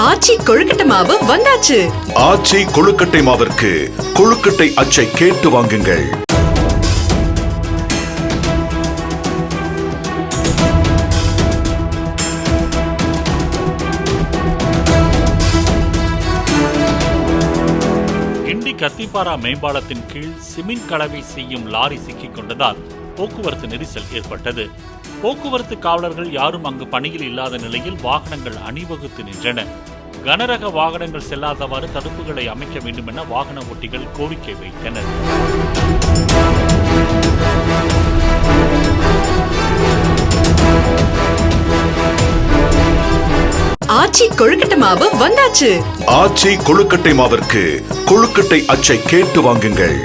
ஆச்சி கொழுக்கட்டை மாவு வந்தாச்சு. ஆச்சி கொழுக்கட்டை மாவிற்கு கொழுக்கட்டை அச்சை கேட்டு வாங்குங்கள். கிண்டி கத்திப்பாரா மேம்பாலத்தின் கீழ் சிமெண்ட் கலவை செய்யும் லாரி சிக்கிக் கொண்டதால் போக்குவரத்து நெரிசல் ஏற்பட்டது. போக்குவரத்து காவலர்கள் யாரும் அங்கு பணியில் இல்லாத நிலையில் வாகனங்கள் அணிவகுத்து நின்றன. கனரக வாகனங்கள் செல்லாதவாறு தடுப்புகளை அமைக்க வேண்டும் என வாகன ஓட்டிகள் கோரிக்கை வைத்தனர். ஆச்சி கொழுக்கட்டை மாவு வந்தாச்சு. ஆச்சி கொழுக்கட்டை மாவிற்கு கொழுக்கட்டை அச்சை கேட்டு வாங்குங்கள்.